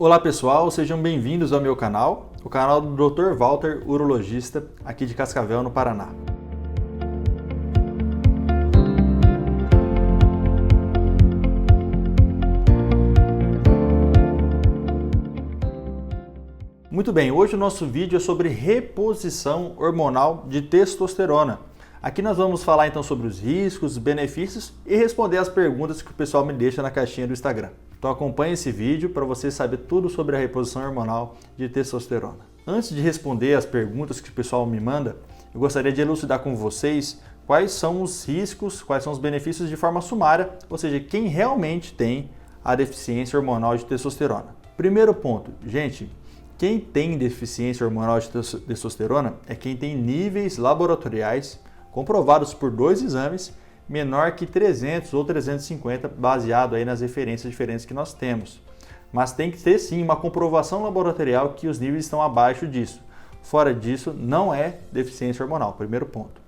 Olá pessoal, sejam bem-vindos ao meu canal, o canal do Dr. Walter, urologista, aqui de Cascavel, no Paraná. Muito bem, hoje o nosso vídeo é sobre reposição hormonal de testosterona. Aqui nós vamos falar então sobre os riscos, benefícios e responder as perguntas que o pessoal me deixa na caixinha do Instagram. Então acompanhe esse vídeo para você saber tudo sobre a reposição hormonal de testosterona. Antes de responder as perguntas que o pessoal me manda, eu gostaria de elucidar com vocês quais são os riscos, quais são os benefícios de forma sumária, ou seja, quem realmente tem a deficiência hormonal de testosterona. Primeiro ponto, gente, quem tem deficiência hormonal de testosterona é quem tem níveis laboratoriais comprovados por 2 exames menor que 300 ou 350, baseado aí nas referências diferentes que nós temos. Mas tem que ter sim uma comprovação laboratorial que os níveis estão abaixo disso. Fora disso, não é deficiência hormonal, primeiro ponto.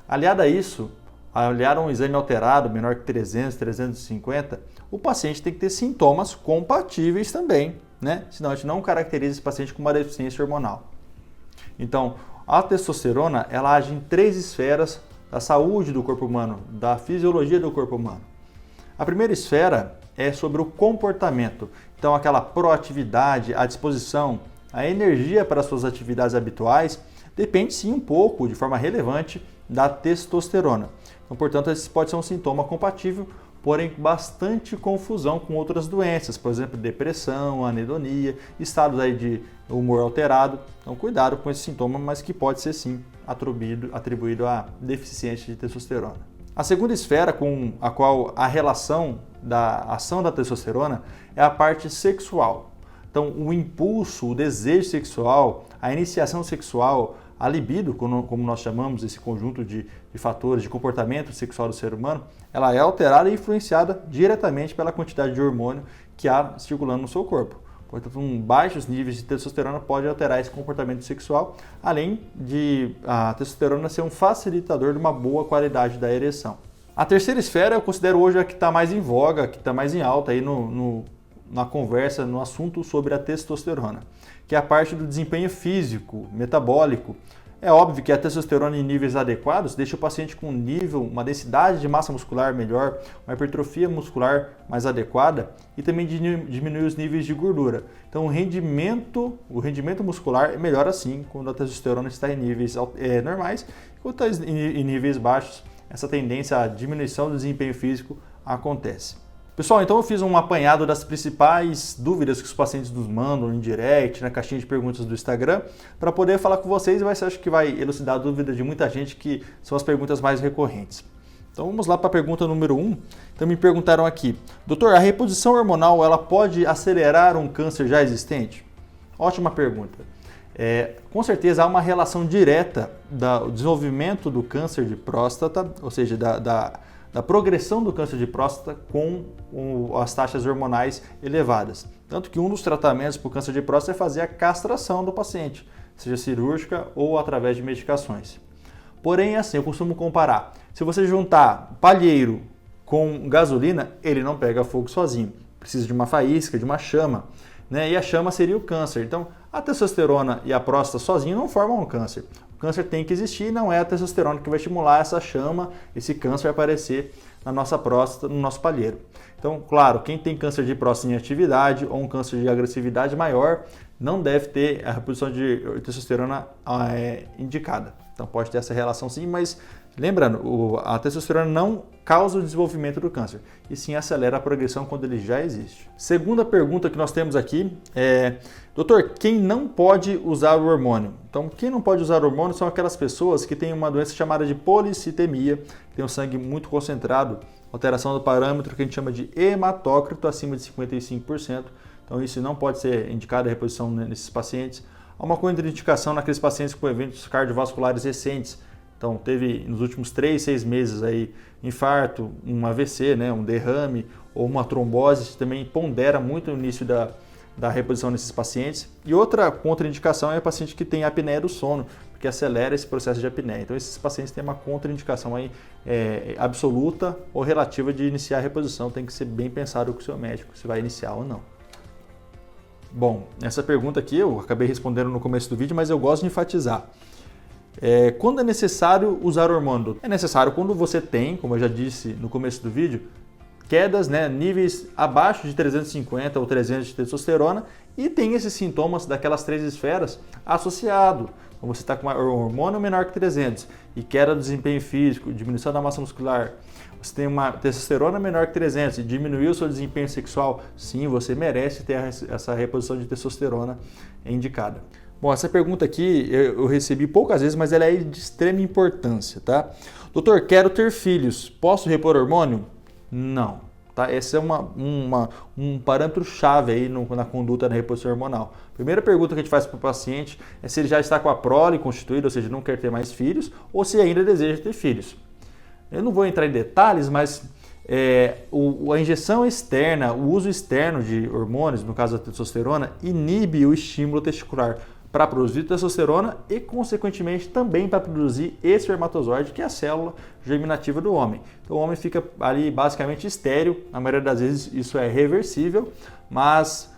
Aliado a isso, aliado a um exame alterado, menor que 300, 350, o paciente tem que ter sintomas compatíveis também, né? Senão a gente não caracteriza esse paciente com uma deficiência hormonal. Então, a testosterona, ela age em 3 esferas da saúde do corpo humano, da fisiologia do corpo humano. A primeira esfera é sobre o comportamento, então aquela proatividade, a disposição, a energia para as suas atividades habituais, depende sim um pouco, de forma relevante, da testosterona. Então, portanto, esse pode ser um sintoma compatível, porém bastante confusão com outras doenças, por exemplo, depressão, anedonia, estados aí de humor alterado. Então, cuidado com esse sintoma, mas que pode ser sim atribuído à deficiência de testosterona. A segunda esfera com a qual a relação da ação da testosterona é a parte sexual. Então, o impulso, o desejo sexual, a iniciação sexual, a libido, como nós chamamos esse conjunto de fatores de comportamento sexual do ser humano, ela é alterada e influenciada diretamente pela quantidade de hormônio que há circulando no seu corpo. Portanto, baixos níveis de testosterona podem alterar esse comportamento sexual, além de a testosterona ser um facilitador de uma boa qualidade da ereção. A terceira esfera eu considero hoje a que está mais em voga, que está mais em alta aí na conversa, no assunto sobre a testosterona, que é a parte do desempenho físico, metabólico. É óbvio que a testosterona em níveis adequados deixa o paciente com uma densidade de massa muscular melhor, uma hipertrofia muscular mais adequada e também diminui os níveis de gordura. Então o rendimento muscular é melhor assim quando a testosterona está em níveis normais, enquanto em níveis baixos essa tendência à diminuição do desempenho físico acontece. Pessoal, então eu fiz um apanhado das principais dúvidas que os pacientes nos mandam em direct, na caixinha de perguntas do Instagram, para poder falar com vocês e acho que vai elucidar a dúvida de muita gente, que são as perguntas mais recorrentes. Então vamos lá para a pergunta número 1. Então me perguntaram aqui, doutor, a reposição hormonal ela pode acelerar um câncer já existente? Ótima pergunta. Com certeza há uma relação direta do desenvolvimento do câncer de próstata, ou seja, da progressão do câncer de próstata com as taxas hormonais elevadas. Tanto que um dos tratamentos para o câncer de próstata é fazer a castração do paciente, seja cirúrgica ou através de medicações. Porém, assim, eu costumo comparar. Se você juntar palheiro com gasolina, ele não pega fogo sozinho. Precisa de uma faísca, de uma chama, né? E a chama seria o câncer. Então, a testosterona e a próstata sozinho não formam um câncer. O câncer tem que existir e não é a testosterona que vai estimular essa chama, esse câncer vai aparecer na nossa próstata, no nosso palheiro. Então, claro, quem tem câncer de próstata em atividade ou um câncer de agressividade maior não deve ter a reposição de testosterona indicada. Então pode ter essa relação sim, mas lembrando, a testosterona não causa o desenvolvimento do câncer, e sim acelera a progressão quando ele já existe. Segunda pergunta que nós temos aqui é, doutor, quem não pode usar o hormônio? Então, quem não pode usar o hormônio são aquelas pessoas que têm uma doença chamada de policitemia, que tem um sangue muito concentrado, alteração do parâmetro que a gente chama de hematócrito acima de 55%. Então, isso não pode ser indicado a reposição nesses pacientes. Há uma contraindicação naqueles pacientes com eventos cardiovasculares recentes. Então, teve nos últimos 3, 6 meses aí infarto, um AVC, né, um derrame ou uma trombose, que também pondera muito o início da reposição nesses pacientes. E outra contraindicação é o paciente que tem apneia do sono, porque acelera esse processo de apneia. Então, esses pacientes têm uma contraindicação aí, absoluta ou relativa de iniciar a reposição. Tem que ser bem pensado com o seu médico se vai iniciar ou não. Bom, essa pergunta aqui eu acabei respondendo no começo do vídeo, mas eu gosto de enfatizar. Quando é necessário usar hormônio? É necessário quando você tem, como eu já disse no começo do vídeo, quedas, né, níveis abaixo de 350 ou 300 de testosterona e tem esses sintomas daquelas 3 esferas associado. Então você está com um hormônio menor que 300 e queda do desempenho físico, diminuição da massa muscular, você tem uma testosterona menor que 300 e diminuiu o seu desempenho sexual, sim, você merece ter essa reposição de testosterona indicada. Bom, essa pergunta aqui eu recebi poucas vezes, mas ela é de extrema importância, tá? Doutor, quero ter filhos, posso repor hormônio? Não. Tá? Esse é um parâmetro chave aí na conduta da reposição hormonal. Primeira pergunta que a gente faz para o paciente é se ele já está com a prole constituída, ou seja, não quer ter mais filhos, ou se ainda deseja ter filhos. Eu não vou entrar em detalhes, mas a injeção externa, o uso externo de hormônios, no caso da testosterona, inibe o estímulo testicular para produzir testosterona e, consequentemente, também para produzir espermatozoide, que é a célula germinativa do homem. Então, o homem fica ali basicamente estéril, na maioria das vezes isso é reversível, mas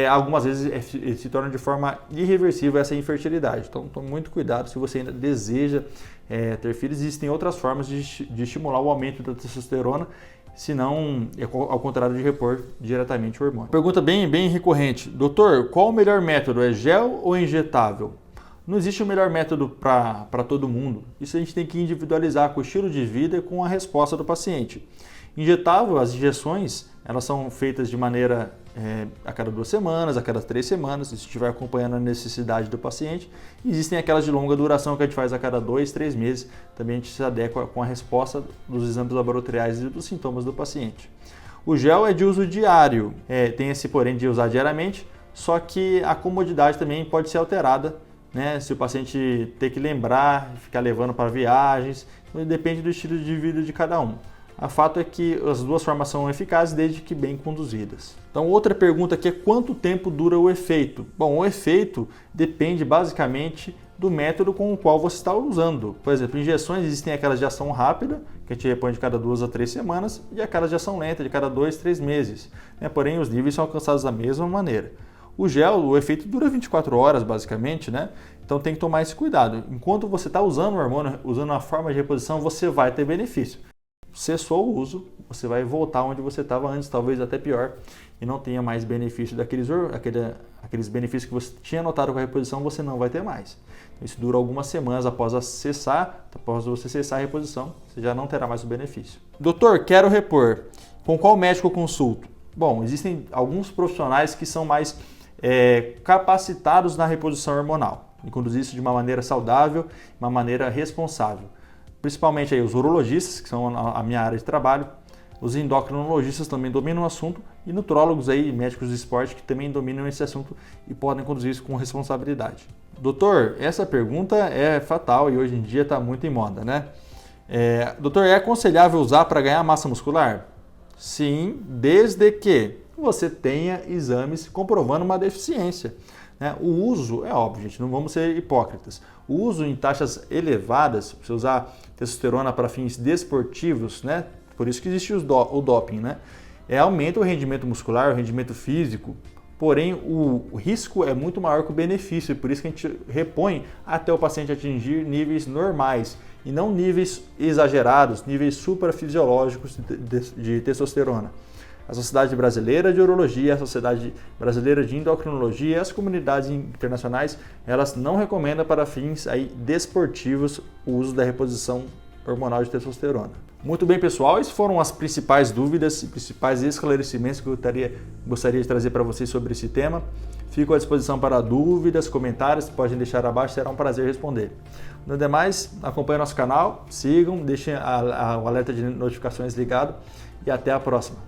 algumas vezes se torna de forma irreversível essa infertilidade. Então, tome muito cuidado se você ainda deseja ter filhos. Existem outras formas de estimular o aumento da testosterona, se não, ao contrário de repor diretamente o hormônio. Pergunta bem recorrente. Doutor, qual o melhor método? É gel ou injetável? Não existe o melhor método para todo mundo. Isso a gente tem que individualizar com o estilo de vida e com a resposta do paciente. Injetável, as injeções, elas são feitas de maneira a cada 2 semanas, a cada 3 semanas, se estiver acompanhando a necessidade do paciente. Existem aquelas de longa duração que a gente faz a cada 2, 3 meses, também a gente se adequa com a resposta dos exames laboratoriais e dos sintomas do paciente. O gel é de uso diário, tem esse porém de usar diariamente, só que a comodidade também pode ser alterada, né? Se o paciente ter que lembrar, ficar levando para viagens, depende do estilo de vida de cada um. O fato é que as duas formas são eficazes desde que bem conduzidas. Então, outra pergunta aqui é quanto tempo dura o efeito? Bom, o efeito depende basicamente do método com o qual você está usando. Por exemplo, injeções existem aquelas de ação rápida, que a gente repõe de cada 2 a 3 semanas, e aquelas de ação lenta, de cada 2 a 3 meses. Porém, os níveis são alcançados da mesma maneira. O gel, o efeito dura 24 horas basicamente, né? Então tem que tomar esse cuidado. Enquanto você está usando o hormônio, usando a forma de reposição, você vai ter benefício. Cessou o uso, você vai voltar onde você estava antes, talvez até pior, e não tenha mais benefício aqueles benefícios que você tinha notado com a reposição, você não vai ter mais. Isso dura algumas semanas após você cessar a reposição, você já não terá mais o benefício. Doutor, quero repor. Com qual médico eu consulto? Bom, existem alguns profissionais que são mais capacitados na reposição hormonal e conduzir isso de uma maneira saudável, uma maneira responsável. Principalmente aí os urologistas, que são a minha área de trabalho, os endocrinologistas também dominam o assunto e nutrólogos aí, médicos de esporte que também dominam esse assunto e podem conduzir isso com responsabilidade. Doutor, essa pergunta é fatal e hoje em dia está muito em moda, né? Doutor, é aconselhável usar para ganhar massa muscular? Sim, desde que você tenha exames comprovando uma deficiência. O uso, é óbvio, gente, não vamos ser hipócritas. O uso em taxas elevadas, você usar testosterona para fins desportivos, né? Por isso que existe o doping, né? Aumenta o rendimento muscular, o rendimento físico, porém o risco é muito maior que o benefício, por isso que a gente repõe até o paciente atingir níveis normais e não níveis exagerados, níveis suprafisiológicos de testosterona. A Sociedade Brasileira de Urologia, a Sociedade Brasileira de Endocrinologia e as comunidades internacionais, elas não recomendam para fins desportivos o uso da reposição hormonal de testosterona. Muito bem, pessoal, essas foram as principais dúvidas e principais esclarecimentos que eu gostaria de trazer para vocês sobre esse tema. Fico à disposição para dúvidas, comentários, podem deixar abaixo, será um prazer responder. No demais, acompanhem nosso canal, sigam, deixem o alerta de notificações ligado e até a próxima.